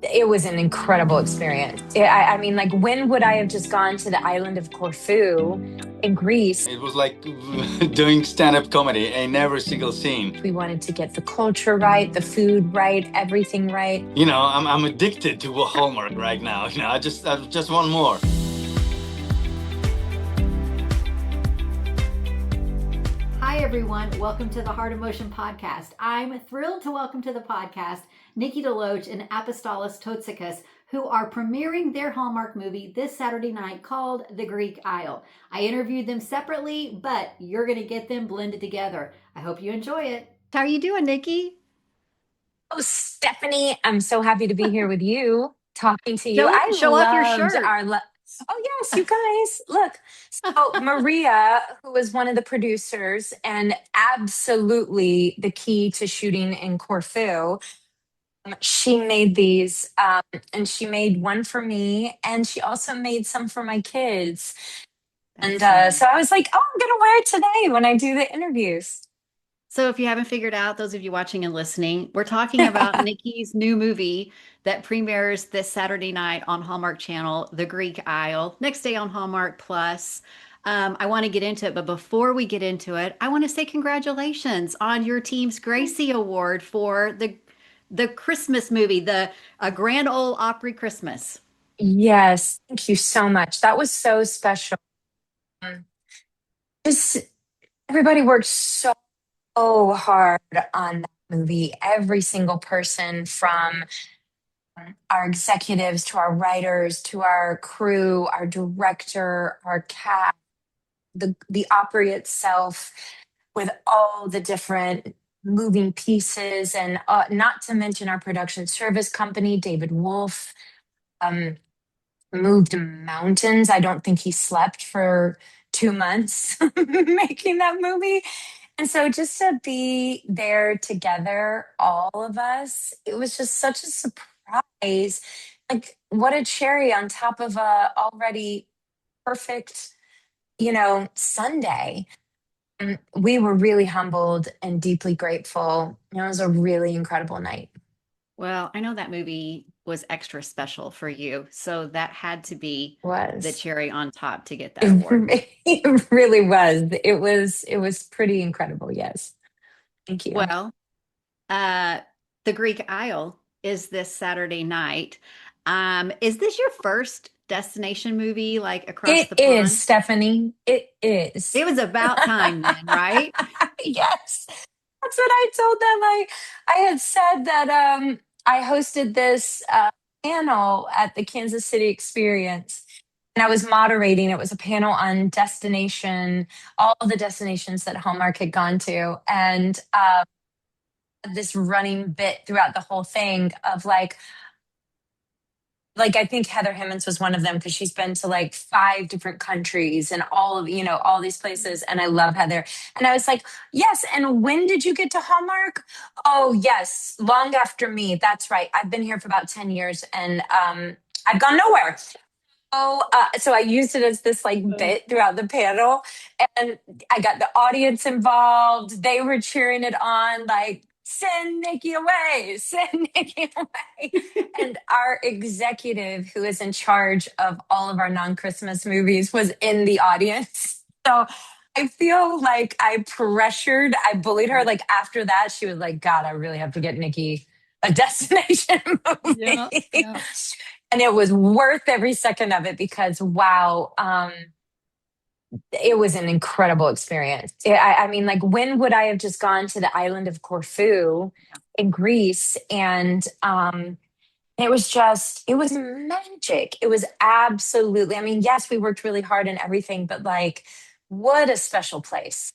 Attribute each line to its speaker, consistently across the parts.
Speaker 1: It was an incredible experience. I mean, like, when would I have just gone to the island of Corfu in Greece?
Speaker 2: It was like doing stand-up comedy in every single scene.
Speaker 1: We wanted to get the culture right, the food right, everything right.
Speaker 2: I'm addicted to Hallmark right now. I just want more.
Speaker 3: Hi, everyone. Welcome to the Heart Emotion Podcast. I'm thrilled to welcome to the podcast Nikki DeLoach and Apostolis Totsikas, who are premiering their Hallmark movie this Saturday night called The Greek Isle. I interviewed them separately, but you're going to get them blended together. I hope you enjoy it. How are you doing, Nikki?
Speaker 1: Oh, Stephanie, I'm so happy to be here with you, talking to you.
Speaker 3: Show
Speaker 1: I
Speaker 3: show off your
Speaker 1: loved
Speaker 3: shirt.
Speaker 1: Oh, yes, you guys, look. So, Maria, who was one of the producers and absolutely the key to shooting in Corfu, she made these, and she made one for me, and she also made some for my kids. And
Speaker 3: Excellent.
Speaker 1: so I was like, oh, I'm going to wear it today when I do the interviews.
Speaker 3: So, if you haven't figured out, those of you watching and listening, we're talking about Nikki's new movie that premieres this Saturday night on Hallmark Channel, The Greek Isle, next day on Hallmark Plus. I want to get into it, but before we get into it, I want to say congratulations on your team's Gracie Award for the Christmas movie, the Grand Ole Opry Christmas.
Speaker 1: Yes, thank you so much. That was so special. Um, Just everybody worked so hard on that movie. Every single person, from our executives to our writers to our crew, our director, our cast, the opera itself, with all the different moving pieces, and not to mention our production service company, David Wolf. Um, Moved mountains. I don't think he slept for 2 months making that movie. And so just to be there together, all of us, it was just such a surprise. Like, what a cherry on top of a already perfect, Sunday. We were really humbled and deeply grateful. It was a really incredible night.
Speaker 3: Well, I know that movie was extra special for you, so that had to be the
Speaker 1: Was.
Speaker 3: cherry on top to get that award.
Speaker 1: It really was. It was pretty incredible. Yes. Thank you.
Speaker 3: Well, Uh, the Greek Isle is this Saturday night. Is this your first destination movie, like across
Speaker 1: It
Speaker 3: the
Speaker 1: is,
Speaker 3: pond?
Speaker 1: Stephanie. It is.
Speaker 3: It was about time then, right?
Speaker 1: Yes. That's what I told them. I had said that I hosted this panel at the Kansas City Experience, and I was moderating. It was a panel on destination, all the destinations that Hallmark had gone to, and this running bit throughout the whole thing of like I think Heather Himmons was one of them, because she's been to like 5 different countries and all these places, and I love Heather. And I was like, yes, and when did you get to Hallmark? Oh, yes, long after me. That's right, I've been here for about 10 years, and I've gone nowhere. Oh, so I used it as this like bit throughout the panel, and I got the audience involved. They were cheering it on, like, send Nikki away, send Nikki away. And our executive, who is in charge of all of our non-Christmas movies, was in the audience. So I feel like I bullied her. Like, after that, she was like, God, I really have to get Nikki a destination
Speaker 3: Yeah,
Speaker 1: movie.
Speaker 3: yeah.
Speaker 1: And it was worth every second of it, because wow, it was an incredible experience. I mean, like, when would I have just gone to the island of Corfu in Greece, and it was magic. It was absolutely, I mean, yes, we worked really hard and everything, but like, what a special place.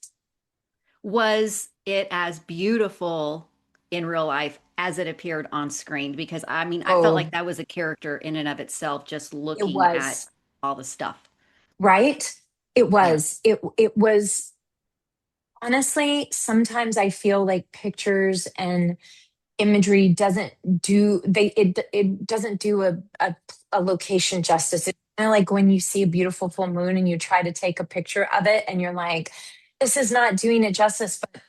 Speaker 3: Was it as beautiful in real life as it appeared on screen? Because I mean, I felt like
Speaker 1: Oh,
Speaker 3: that was a character in and of itself, just
Speaker 1: it
Speaker 3: looking at
Speaker 1: was,
Speaker 3: all the stuff.
Speaker 1: right? It
Speaker 3: Yeah.
Speaker 1: was. It was, honestly, sometimes I feel like pictures and imagery it doesn't do a location justice. It's kind of like when you see a beautiful full moon and you try to take a picture of it, and you're like, this is not doing it justice. But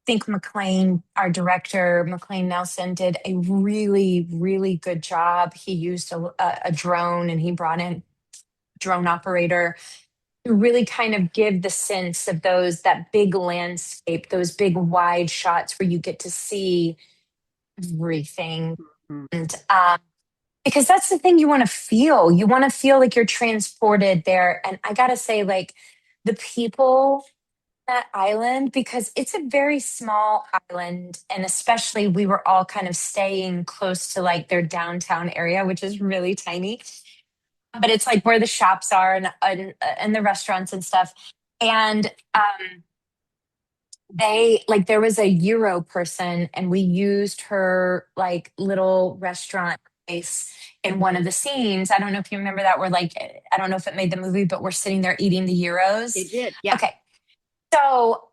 Speaker 1: think McLean, our director, McLean Nelson, did a really, really good job. He used a drone, and he brought in a drone operator to really kind of give the sense of that big landscape, those big wide shots where you get to see everything.
Speaker 3: Mhm.
Speaker 1: And because that's the thing you want to feel. You want to feel like you're transported there. And I gotta say, like, the people that island, because it's a very small island, and especially we were all kind of staying close to like their downtown area, which is really tiny, but it's like where the shops are, and the restaurants and stuff. And they like there was a Euro person, and we used her like little restaurant place in one of the scenes. I don't know if you remember that. We're like, I don't know if it made the movie, but we're sitting there eating the Euros.
Speaker 3: It did. Yeah.
Speaker 1: Okay. So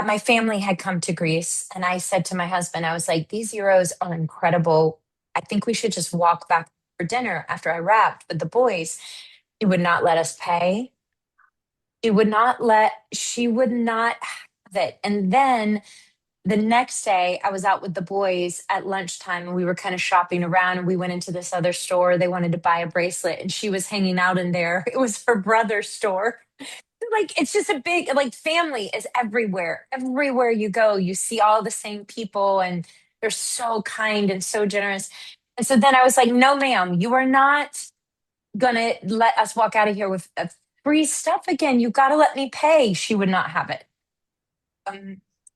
Speaker 1: my family had come to Greece, and I said to my husband, I was like, these Euros are incredible. I think we should just walk back for dinner after I wrapped with the boys. She would not let us pay. She would not have it. And then the next day, I was out with the boys at lunchtime, and we were kind of shopping around, and we went into this other store. They wanted to buy a bracelet, and she was hanging out in there. It was her brother's store. Like, it's just a big, like, family is everywhere. Everywhere you go, you see all the same people, and they're so kind and so generous. And so then I was like, no, ma'am, you are not gonna let us walk out of here with free stuff again. You got to let me pay. She would not have it.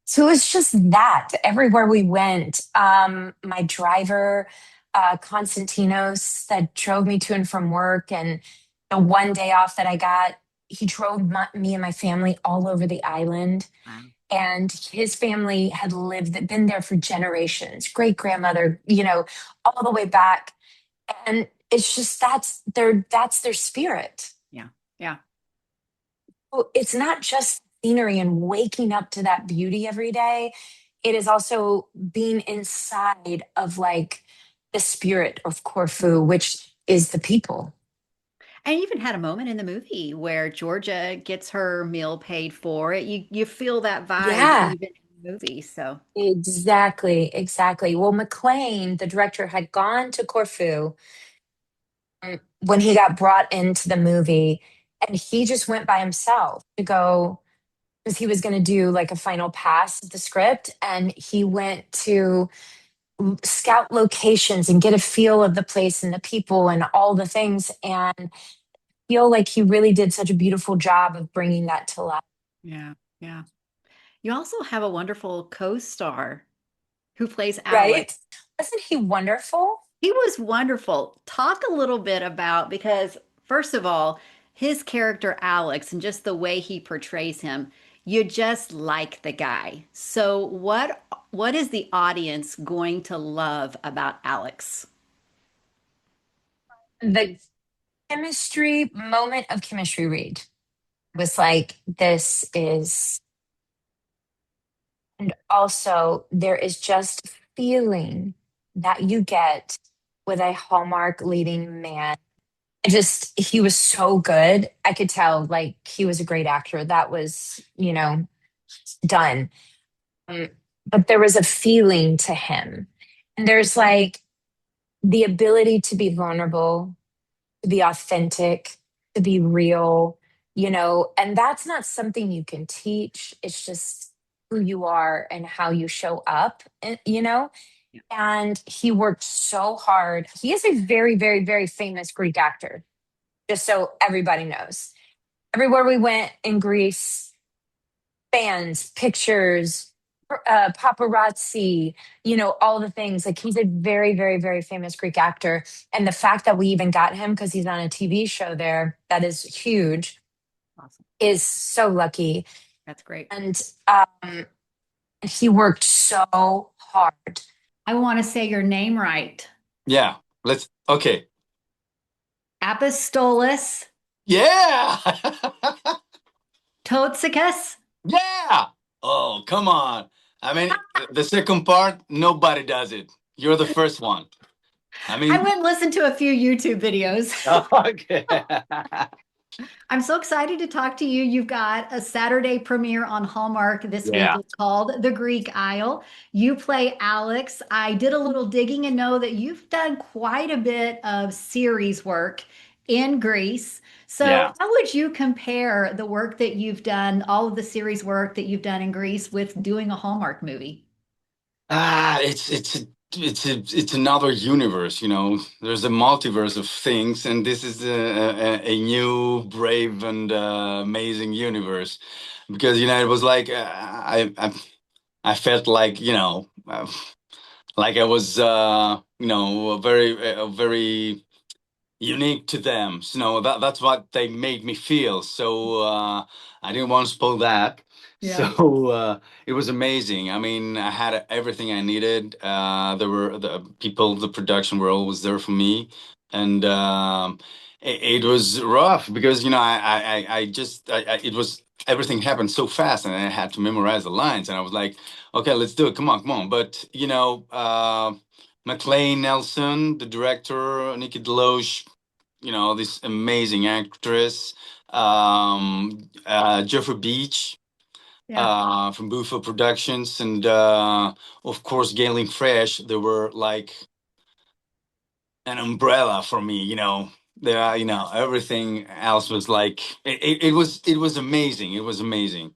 Speaker 1: So it was just that everywhere we went. My driver, Konstantinos, that drove me to and from work, and the one day off that I got, he drove me and my family all over the island.
Speaker 3: Wow.
Speaker 1: And his family had been there for generations, great grandmother, all the way back. And it's just that's their spirit.
Speaker 3: Yeah. Yeah.
Speaker 1: Well, it's not just scenery and waking up to that beauty every day. It is also being inside of like the spirit of Corfu, which is the people.
Speaker 3: And you even had a moment in the movie where Georgia gets her meal paid for. You feel that vibe
Speaker 1: Yeah,
Speaker 3: even in the movie. So
Speaker 1: exactly, exactly. Well, McLean, the director, had gone to Corfu when he got brought into the movie, and he just went by himself to go because he was going to do like a final pass of the script, and he went to scout locations and get a feel of the place and the people and all the things, and feel like he really did such a beautiful job of bringing that to life.
Speaker 3: yeah, yeah. You also have a wonderful co-star who plays Alex.
Speaker 1: Right? Wasn't he wonderful?
Speaker 3: He was wonderful. Talk a little bit about, because first of all, his character Alex and just the way he portrays him, you just like the guy. So what is the audience going to love about Alex?
Speaker 1: The moment of chemistry read was like, this is, and also there is just a feeling that you get with a Hallmark leading man. He was so good. I could tell like he was a great actor. That was, done. Um, but there was a feeling to him. And there's like the ability to be vulnerable, to be authentic, to be real, and that's not something you can teach. It's just who you are and how you show up,
Speaker 3: Yeah.
Speaker 1: And he worked so hard. He is a very, very, very famous Greek actor, just so everybody knows. Everywhere we went in Greece, fans, pictures, paparazzi, all the things. Like, he's a very, very, very famous Greek actor. And the fact that we even got him because he's on a TV show there, that is huge,
Speaker 3: Awesome.
Speaker 1: is so lucky.
Speaker 3: That's great.
Speaker 1: And he worked so hard.
Speaker 3: I want to say your name right.
Speaker 2: Yeah. Okay.
Speaker 3: Apostolis
Speaker 2: Yeah.
Speaker 3: Totsikas.
Speaker 2: Yeah. Oh, come on. I mean, the second part, nobody does it. You're the first one. I
Speaker 3: I
Speaker 2: mean,
Speaker 3: went and listened to a few YouTube videos.
Speaker 2: okay.
Speaker 3: I'm so excited to talk to you. You've got a Saturday premiere on Hallmark this week.
Speaker 2: Yeah.
Speaker 3: It's called The Greek Isle. You play Alex. I did a little digging and know that you've done quite a bit of series work in Greece. So,
Speaker 2: Yeah.
Speaker 3: how would you compare the work that you've done, all of the series work that you've done in Greece, with doing a Hallmark movie?
Speaker 2: It's another universe, you know. There's a multiverse of things, and this is a new, brave, and amazing universe. Because, you know, it was like I felt like, you know, like I was, you know, very unique to them. So, no, that's what they made me feel. So I didn't want to spoil that.
Speaker 3: Yeah.
Speaker 2: So it was amazing. I mean, I had everything I needed. There were the people, the production were always there for me, and it was rough because you know it was everything happened so fast, and I had to memorize the lines, and I was like, okay, let's do it. Come on, come on. But you know. McLean Nelson, the director, Nikki DeLoach, you know, this amazing actress, Jeffrey Beach
Speaker 3: Yeah.
Speaker 2: from Bufo Productions, and of course, Galen Fresh. They were like an umbrella for me, you know. There, you know, everything else was like it was amazing. It was amazing.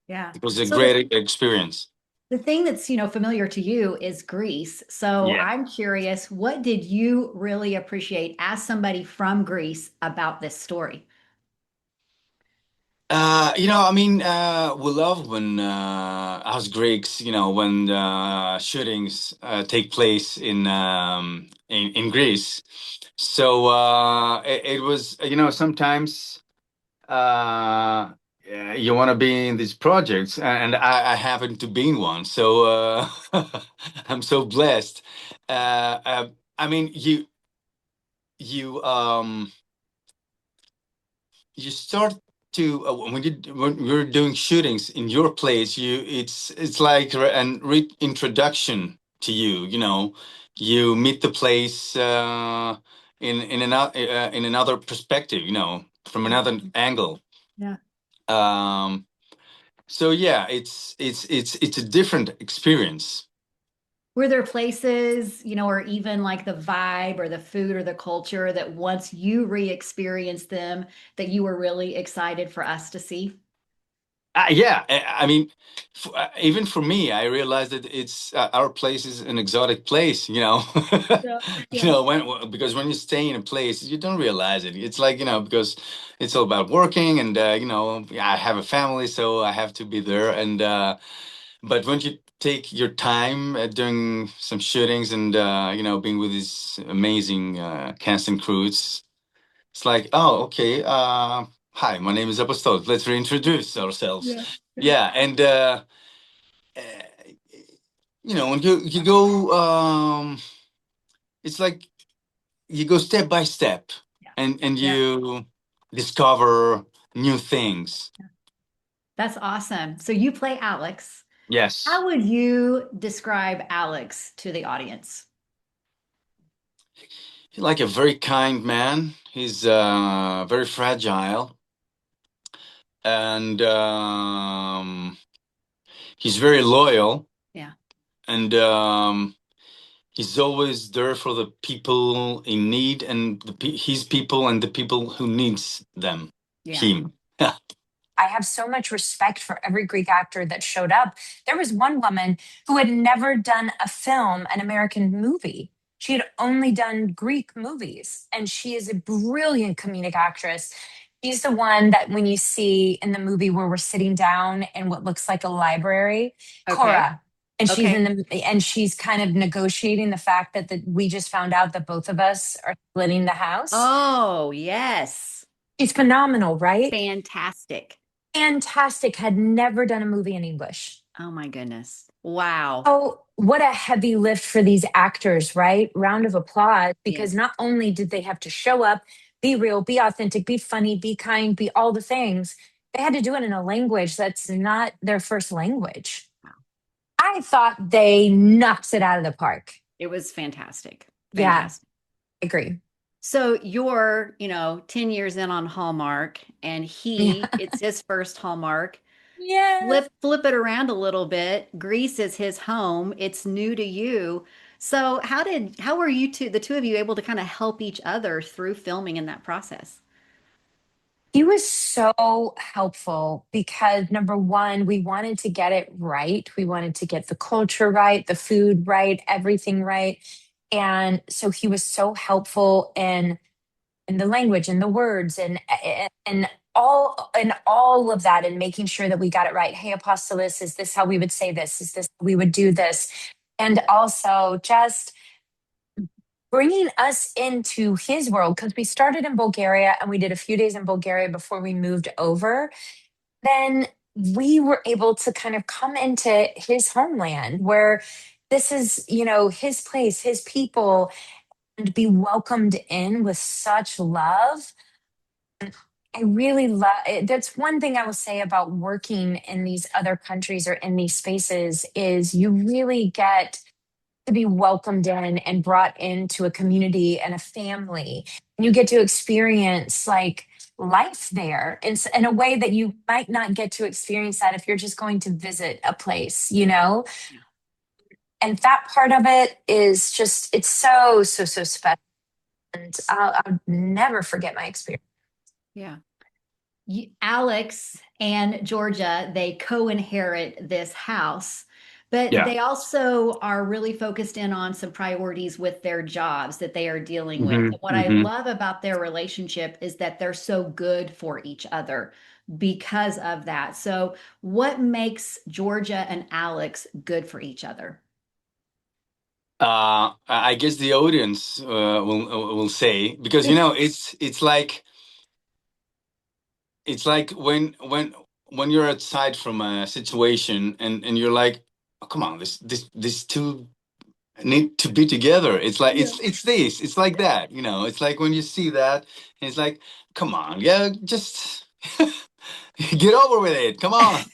Speaker 3: Yeah.
Speaker 2: It was a
Speaker 3: So the
Speaker 2: great experience.
Speaker 3: The thing that's, familiar to you is Greece. So
Speaker 2: Yeah.
Speaker 3: I'm curious, what did you really appreciate as somebody from Greece about this story?
Speaker 2: You know, I mean, we love when us Greeks, you know, when shootings take place in Greece. So it was, you know, sometimes yeah, you want to be in these projects, and I happen to be in one. So I'm so blessed. I mean, you you start to when you're doing shootings in your place it's like an reintroduction to you, you know. You meet the place in another perspective, you know, from
Speaker 3: Yeah.
Speaker 2: another angle.
Speaker 3: Yeah.
Speaker 2: um so yeah, it's a different experience.
Speaker 3: Were there places, or even like the vibe or the food or the culture that once you re-experienced them, that you were really excited for us to see?
Speaker 2: Yeah, I mean, even for me, I realized that it's our place is an exotic place, you know.
Speaker 3: Yeah.
Speaker 2: You
Speaker 3: Yeah.
Speaker 2: know, because when you stay in a place, you don't realize it. It's like, you know, because it's all about working, and you know, yeah, I have a family, so I have to be there. And but when you take your time doing some shootings and you know, being with these amazing cast and crews, it's like, oh, okay. Hi, my name is Apostolis. Let's reintroduce ourselves.
Speaker 3: Yeah. Yeah.
Speaker 2: Yeah, and uh, you know, when you go, it's like you go step by step,
Speaker 3: Yeah.
Speaker 2: and
Speaker 3: Yeah.
Speaker 2: you discover new things.
Speaker 3: That's awesome. So you play Alex.
Speaker 2: Yes,
Speaker 3: How would you describe Alex to the audience?
Speaker 2: he's like a very kind man. He's very fragile, and he's very loyal,
Speaker 3: Yeah.
Speaker 2: and he's always there for the people in need, and his people and the people who needs them.
Speaker 3: Yeah.
Speaker 2: Him.
Speaker 1: I have so much respect for every Greek actor that showed up. There was one woman who had never done a film, an American movie. She had only done Greek movies, and she is a brilliant comedic actress. She's the one that when you see in the movie where we're sitting down in what looks like a library,
Speaker 3: Okay.
Speaker 1: Cora, and she's
Speaker 3: Okay.
Speaker 1: and she's kind of negotiating the fact that we just found out that both of us are splitting the house.
Speaker 3: Oh, yes.
Speaker 1: She's phenomenal, right?
Speaker 3: Fantastic.
Speaker 1: Fantastic. Had never done a movie in English.
Speaker 3: Oh my goodness. Wow.
Speaker 1: Oh, what a heavy lift for these actors, right? Round of applause,
Speaker 3: Yeah.
Speaker 1: because not only did they have to show up, be real, be authentic, be funny, be kind, be all the things, they had to do it in a language that's not their first language. I thought they knocked it out of the park.
Speaker 3: It was fantastic.
Speaker 1: Yeah,
Speaker 3: Fantastic.
Speaker 1: I agree.
Speaker 3: So you're, 10 years in on Hallmark, and
Speaker 1: Yeah.
Speaker 3: it's his first Hallmark.
Speaker 1: Yeah.
Speaker 3: Flip it around a little bit. Greece is his home. It's new to you. So how were the two of you able to kind of help each other through filming in that process?
Speaker 1: He was so helpful because number one, we wanted to get it right. We wanted to get the culture right, the food right, everything right. And so he was so helpful in the language and the words and all of that and making sure that we got it right. Hey, Apostolis, is this how we would say this? Is this how we would do this? And also just bringing us into his world because we started in Bulgaria and we did a few days in Bulgaria before we moved over. Then we were able to kind of come into his homeland where this is, his place, his people, and be welcomed in with such love. I really love it. That's one thing I will say about working in these other countries or in these spaces is you really get to be welcomed in and brought into a community and a family. And you get to experience like life there in a way that you might not get to experience that if you're just going to visit a place. And that part of it is just, it's so, so, so special. And I'll never forget my experience.
Speaker 3: Yeah. Alex and Georgia, they co-inherit this house, but
Speaker 2: Yeah.
Speaker 3: they also are really focused in on some priorities with their jobs that they are dealing with. And what I
Speaker 2: Hmm.
Speaker 3: love about their relationship is that they're so good for each other because of that. So, what makes Georgia and Alex good for each other?
Speaker 2: I guess the audience will say because it's like when you're outside from a situation and you're like, oh, come on, this two need to be together. It's like
Speaker 3: Yeah.
Speaker 2: it's like that. It's like when you see that, and it's like, come on, yeah, just get over with it. Come on.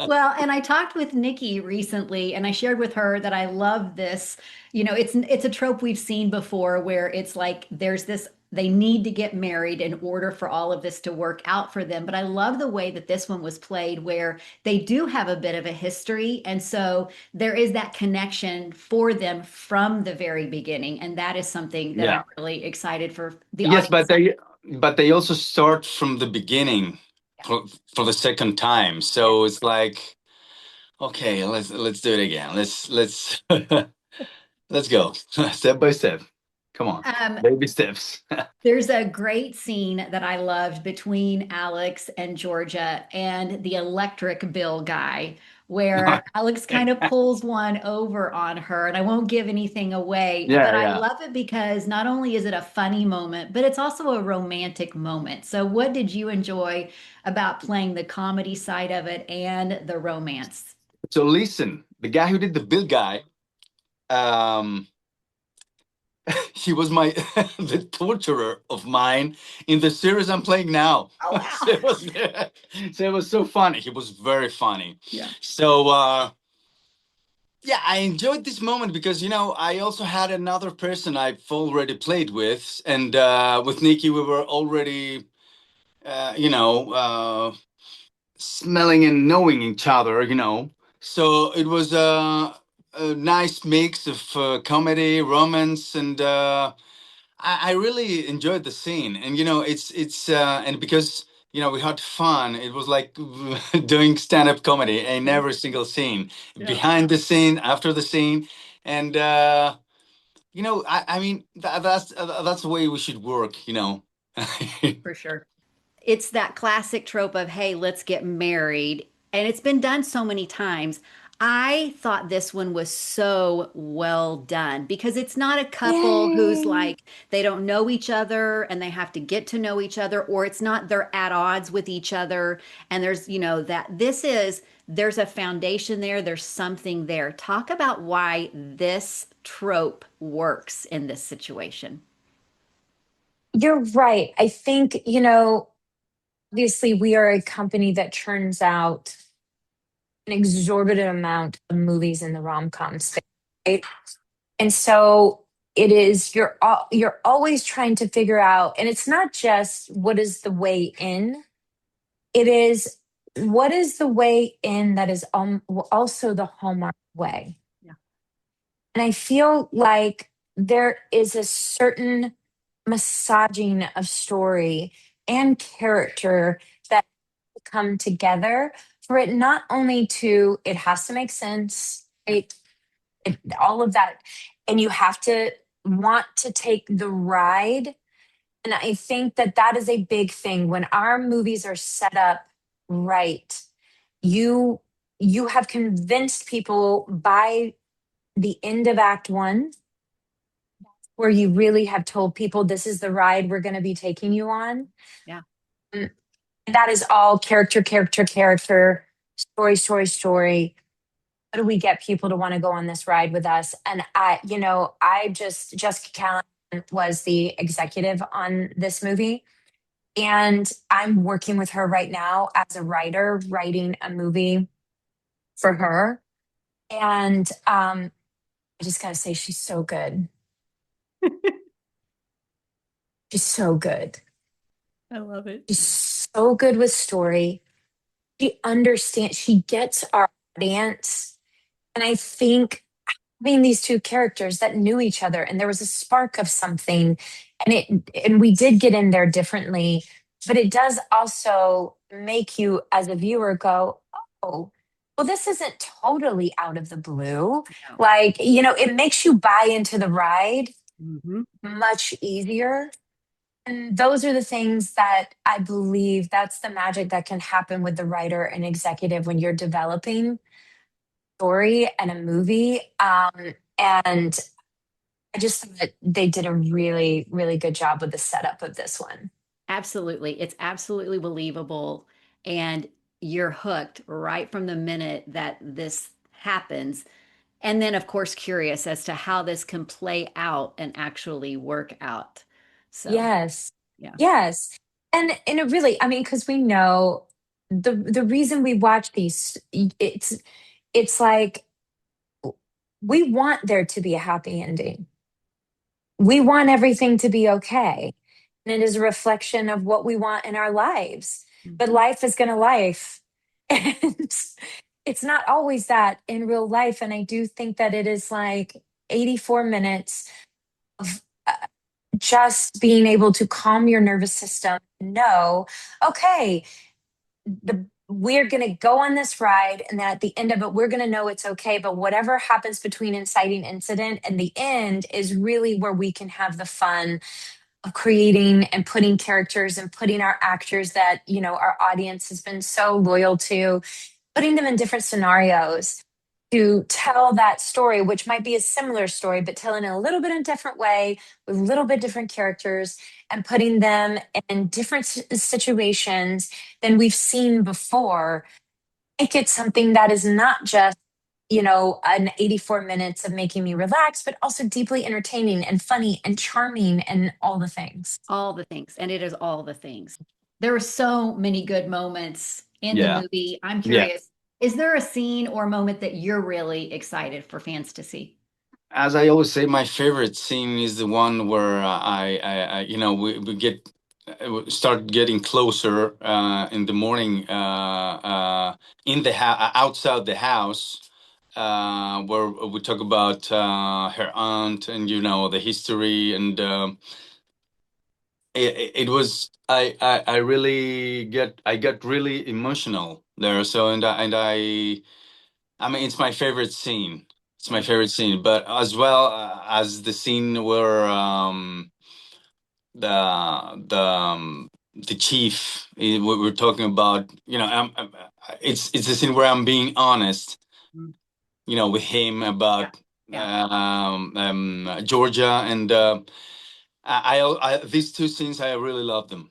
Speaker 3: Well, and I talked with Nikki recently, and I shared with her that I love this. It's a trope we've seen before where it's like there's this they need to get married in order for all of this to work out for them. But I love the way that this one was played where they do have a bit of a history, and so there is that connection for them from the very beginning, and that is something that I'm
Speaker 2: Yeah.
Speaker 3: really excited for the
Speaker 2: Yes,
Speaker 3: audience.
Speaker 2: but they also start from the beginning for the second time.
Speaker 3: Yeah.
Speaker 2: So it's like, okay, let's do it again. Let's let's go step by step. Come on,
Speaker 3: Um,
Speaker 2: baby steps.
Speaker 3: There's a great scene that I loved between Alex and Georgia and the electric bill guy, where Alex kind of pulls one over on her. And I won't give anything away, but
Speaker 2: Yeah,
Speaker 3: I
Speaker 2: yeah.
Speaker 3: love it because not only is it a funny moment, but it's also a romantic moment. So, what did you enjoy about playing the comedy side of it and the romance?
Speaker 2: So listen, the guy who did the bill guy, um, he was my the torturer of mine in the series I'm playing now.
Speaker 3: Oh,
Speaker 2: so
Speaker 3: wow.
Speaker 2: it was so it was so funny. He was very funny.
Speaker 3: Yeah.
Speaker 2: So yeah, I enjoyed this moment because I also had another person I've already played with, and with Nikki we were already uh, you know uh, smelling and knowing each other. So it was a nice mix of comedy, romance, and I really enjoyed the scene. And it's and because we had fun, it was like doing stand-up comedy in
Speaker 3: Yeah.
Speaker 2: every single scene,
Speaker 3: Yeah,
Speaker 2: behind the scene, after the scene. And I mean that's the way we should work.
Speaker 3: for sure. It's that classic trope of, hey, let's get married. And it's been done so many times. I thought this one was so well done because it's not a couple who's
Speaker 1: Yay.
Speaker 3: like they don't know each other and they have to get to know each other, or it's not they're at odds with each other. And that there's a foundation there, there's something there. Talk about why this trope works in this situation.
Speaker 1: You're right. I think, obviously we are a company that churns out an exorbitant amount of movies in the rom-com space, right? And so it is you're always trying to figure out, and it's not just what is the way in, it is what is the way in that is also the Hallmark way.
Speaker 3: Yeah.
Speaker 1: And I feel like there is a certain massaging of story and character that come together for it not only to, it has to make sense, right? All of that. And you have to want to take the ride. And I think that that is a big thing when our movies are set up right. You you have convinced people by the end of act 1 where you really have told people this is the ride we're going to be taking you on.
Speaker 3: Yeah.
Speaker 1: And that is all character, character, character, story, story, story. How do we get people to want to go on this ride with us? And Jessica Callan was the executive on this movie. And I'm working with her right now as a writer, writing a movie for her. And I just got to say, she's so good. She's so good.
Speaker 3: I love it.
Speaker 1: She's so good with story. She understands, she gets our audience. And I think having these two characters that knew each other and there was a spark of something, and we did get in there differently, but it does also make you as a viewer go, oh, well, this isn't totally out of the blue.
Speaker 3: No.
Speaker 1: Like, it makes you buy into the ride
Speaker 3: Mhm.
Speaker 1: much easier. And those are the things that I believe that's the magic that can happen with the writer and executive when you're developing story and a movie. And I just thought they did a really, really good job with the setup of this one.
Speaker 3: Absolutely. It's absolutely believable. And you're hooked right from the minute that this happens. And then, of course, curious as to how this can play out and actually work out. So,
Speaker 1: Yes.
Speaker 3: yeah.
Speaker 1: Yes. And it really, I mean, because we know the reason we watch these, it's like we want there to be a happy ending. We want everything to be okay. And it is a reflection of what we want in our lives. But
Speaker 3: Mhm.
Speaker 1: life is going to life. And it's not always that in real life. And I do think that it is like 84 minutes of just being able to calm your nervous system. Know, okay, we're going to go on this ride, and then at the end of it we're going to know it's okay, but whatever happens between inciting incident and the end is really where we can have the fun of creating and putting characters and putting our actors that our audience has been so loyal to, putting them in different scenarios to tell that story, which might be a similar story, but telling it a little bit in a different way with a little bit different characters and putting them in different situations than we've seen before. Make it something that is not just, an 84 minutes of making me relax, but also deeply entertaining and funny and charming and all the things.
Speaker 3: All the things. And it is all the things. There were so many good moments in the
Speaker 2: Yeah.
Speaker 3: movie. I'm
Speaker 2: Yeah.
Speaker 3: curious, is there a scene or moment that you're really excited for fans to see?
Speaker 2: As I always say, my favorite scene is the one where we get start getting closer in the morning in the outside the house where we talk about her aunt and the history and it was I really I got really emotional there. So I mean, it's my favorite scene. It's my favorite scene, but as well as the scene where the chief we're talking about. It's the scene where I'm being honest.
Speaker 3: Mm.
Speaker 2: With him about
Speaker 3: Yeah.
Speaker 2: Georgia and these two scenes I really love them.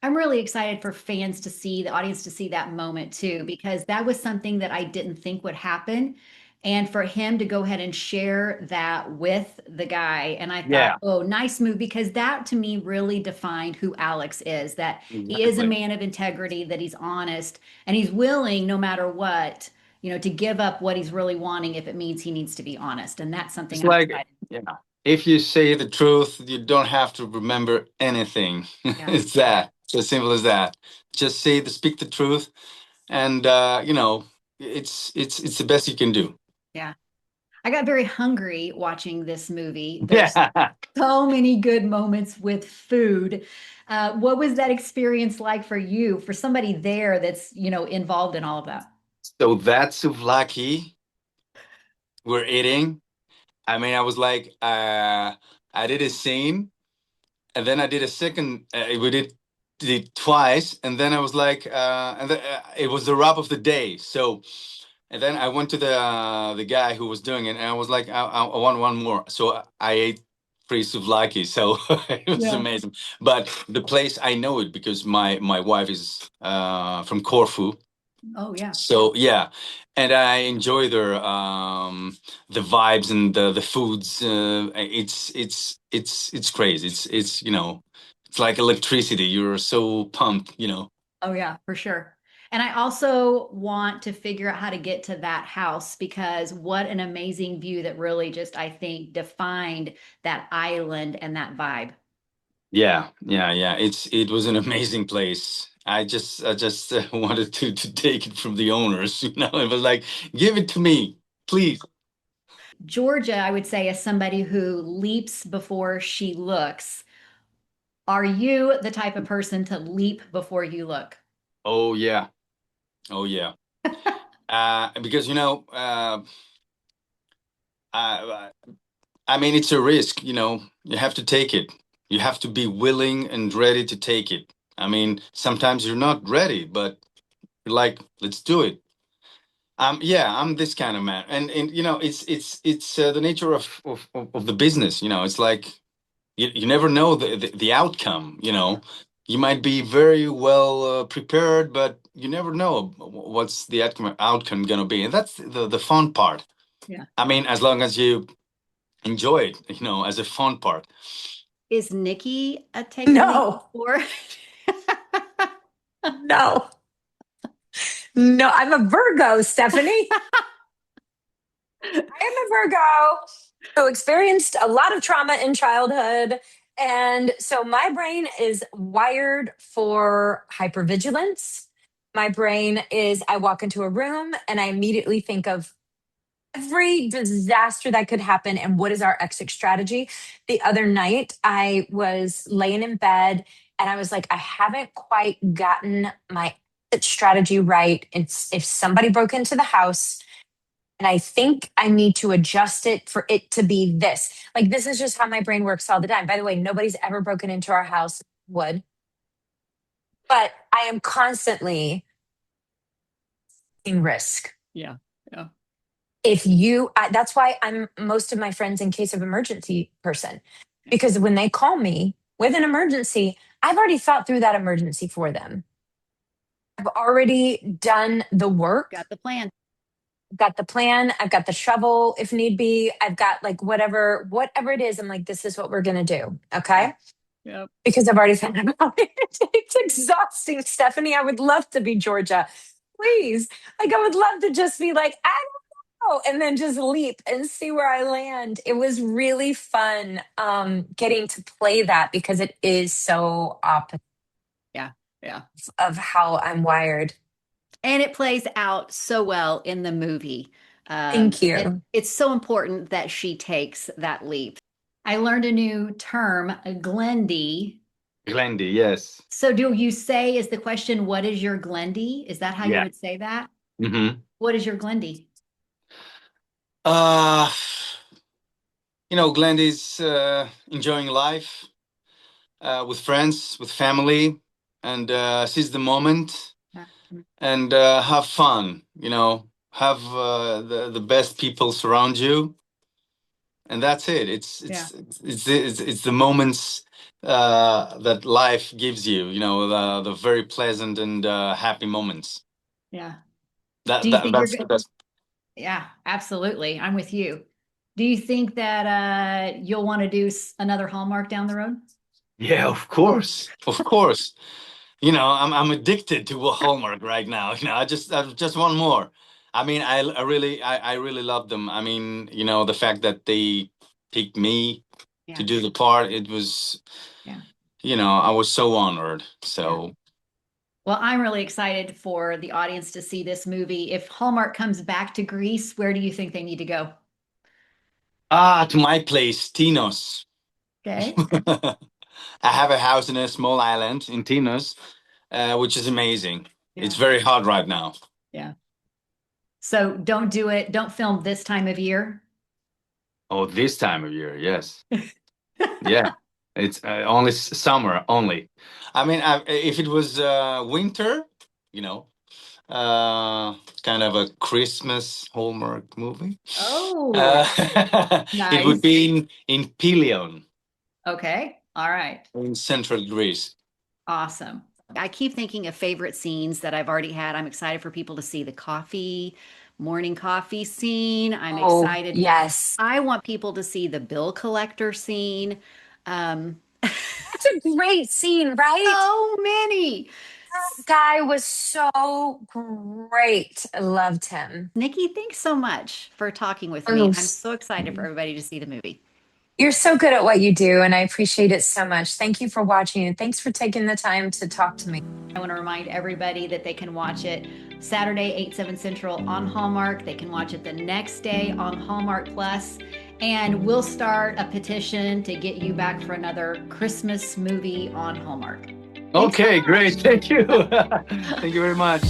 Speaker 3: I'm really excited for fans to see, the audience to see that moment too, because that was something that I didn't think would happen. And for him to go ahead and share that with the guy. And I thought,
Speaker 2: Yeah,
Speaker 3: oh, nice move, because that to me really defined who Alex is, that he is a
Speaker 2: exactly.
Speaker 3: man of integrity, that he's honest, and he's willing, no matter what, to give up what he's really wanting if it means he needs to be honest. And that's something
Speaker 2: It's
Speaker 3: I'm
Speaker 2: like
Speaker 3: excited.
Speaker 2: yeah. if you say the truth, you don't have to remember anything.
Speaker 3: Yeah.
Speaker 2: It's that. It's as simple as that. Just speak the truth, and it's the best you can do.
Speaker 3: Yeah. I got very hungry watching this movie. There's
Speaker 2: Yeah.
Speaker 3: so many good moments with food. What was that experience like for you, for somebody there that's, involved in all of that?
Speaker 2: So that souvlaki we're eating. I mean, I was like, I did a scene, and then I did a second. We did it twice, and then I was like, and it was the wrap of the day. So, and then I went to the guy who was doing it, and I was like, I want one more. So I ate three souvlaki. So it was
Speaker 3: Yeah.
Speaker 2: amazing. But the place I know it because my wife is from Corfu.
Speaker 3: Oh, yeah.
Speaker 2: So yeah, and I enjoy the vibes and the foods. It's crazy. It's it's like electricity. You're so pumped.
Speaker 3: Oh, yeah, for sure. And I also want to figure out how to get to that house because what an amazing view that really just, I think, defined that island and that vibe.
Speaker 2: Yeah. It was an amazing place. I just wanted to take it from the owners. It was like, give it to me, please.
Speaker 3: Georgia, I would say, is somebody who leaps before she looks. Are you the type of person to leap before you look?
Speaker 2: Oh yeah, oh yeah. Because I I mean, it's a risk, you have to take it. You have to be willing and ready to take it. I mean, sometimes you're not ready, but you're like, let's do it. Yeah, I'm this kind of man. And it's the nature of the business, It's like you never know the outcome, You might be very well prepared, but you never know what's the outcome gonna be. And that's the fun part.
Speaker 3: Yeah.
Speaker 2: I mean, as long as you enjoy it, as a fun part.
Speaker 3: Is Nikki a take a leap
Speaker 1: No,
Speaker 3: before?
Speaker 1: no, no. I'm a Virgo, Stephanie. I am a Virgo who experienced a lot of trauma in childhood. And so my brain is wired for hypervigilance. My brain is, I walk into a room and I immediately think of every disaster that could happen and what is our exit strategy. The other night, I was laying in bed and I was like, I haven't quite gotten my exit strategy right. It's if somebody broke into the house, and I think I need to adjust it for it to be this. Like, this is just how my brain works all the time. By the way, nobody's ever broken into our house, would, but I am constantly in risk.
Speaker 3: Yeah. Yeah.
Speaker 1: If that's why I'm most of my friends in case of emergency person, because when they call me with an emergency, I've already thought through that emergency for them. I've already done the work,
Speaker 3: Got the plan.
Speaker 1: got the plan, I've got the shovel if need be, I've got like whatever it is. I'm like, this is what we're gonna do. Okay.
Speaker 3: Yep.
Speaker 1: Because I've already thought about it. It's exhausting, Stephanie. I would love to be Georgia. Please. Like, I would love to just be like, I don't know, and then just leap and see where I land. It was really fun getting to play that because it is so opposite
Speaker 3: Yeah. Yeah.
Speaker 1: of how I'm wired.
Speaker 3: And it plays out so well in the movie.
Speaker 1: Thank
Speaker 3: And
Speaker 1: you.
Speaker 3: it's so important that she takes that leap. I learned a new term, a Glendy.
Speaker 2: Glendy, yes.
Speaker 3: So do you say, is the question, what is your Glendy? Is that how you
Speaker 2: Yeah.
Speaker 3: would say that?
Speaker 2: Mm-hmm.
Speaker 3: What is your Glendy?
Speaker 2: Uh, Glendy's enjoying life with friends, with family, and seize the moment and have fun. Have the best people surround you, and that's it.
Speaker 3: Yeah.
Speaker 2: It's the moments that life gives you. The very pleasant and happy moments.
Speaker 3: Yeah. Do
Speaker 2: That
Speaker 3: you
Speaker 2: that
Speaker 3: think you're
Speaker 2: that's
Speaker 3: good?
Speaker 2: the best.
Speaker 3: Yeah, absolutely. I'm with you. Do you think that you'll want to do another Hallmark down the road?
Speaker 2: Yeah, of course, of course. I'm addicted to a Hallmark right now. I just want more. I mean, I really love them. I mean, the fact that they picked me
Speaker 3: Yeah.
Speaker 2: to do the part. It was,
Speaker 3: Yeah.
Speaker 2: I was so honored. So,
Speaker 3: Well, I'm really excited for the audience to see this movie. If Hallmark comes back to Greece, where do you think they need to go?
Speaker 2: to my place, Tinos.
Speaker 3: Okay.
Speaker 2: I have a house in a small island in Tinos, which is amazing. It's
Speaker 3: Yeah.
Speaker 2: very hot right now.
Speaker 3: Yeah. So don't do it. Don't film this time of year.
Speaker 2: Oh, this time of year, yes. Yeah, it's only summer only. I mean, if it was winter, you know, kind of a Christmas Hallmark movie,
Speaker 3: Oh,
Speaker 2: it would
Speaker 3: nice.
Speaker 2: be in Pelion
Speaker 3: Okay. All right.
Speaker 2: in central Greece.
Speaker 3: Awesome. I keep thinking of favorite scenes that I've already had. I'm excited for people to see the morning coffee scene. I'm
Speaker 1: Oh,
Speaker 3: excited.
Speaker 1: yes.
Speaker 3: I want people to see the bill collector scene. Um,
Speaker 1: It's a great scene, right?
Speaker 3: so many.
Speaker 1: That guy was so great. I loved him.
Speaker 3: Nikki, thanks so much for talking with me.
Speaker 1: Oh,
Speaker 3: I'm so excited for everybody to see the movie.
Speaker 1: you're so good at what you do, and I appreciate it so much. Thank you for watching, and thanks for taking the time to talk to me.
Speaker 3: I want to remind everybody that they can watch it Saturday, 8, 7 Central on Hallmark. They can watch it the next day on Hallmark Plus. And we'll start a petition to get you back for another Christmas movie on Hallmark.
Speaker 2: Okay, great. Thank you. Thank you very much.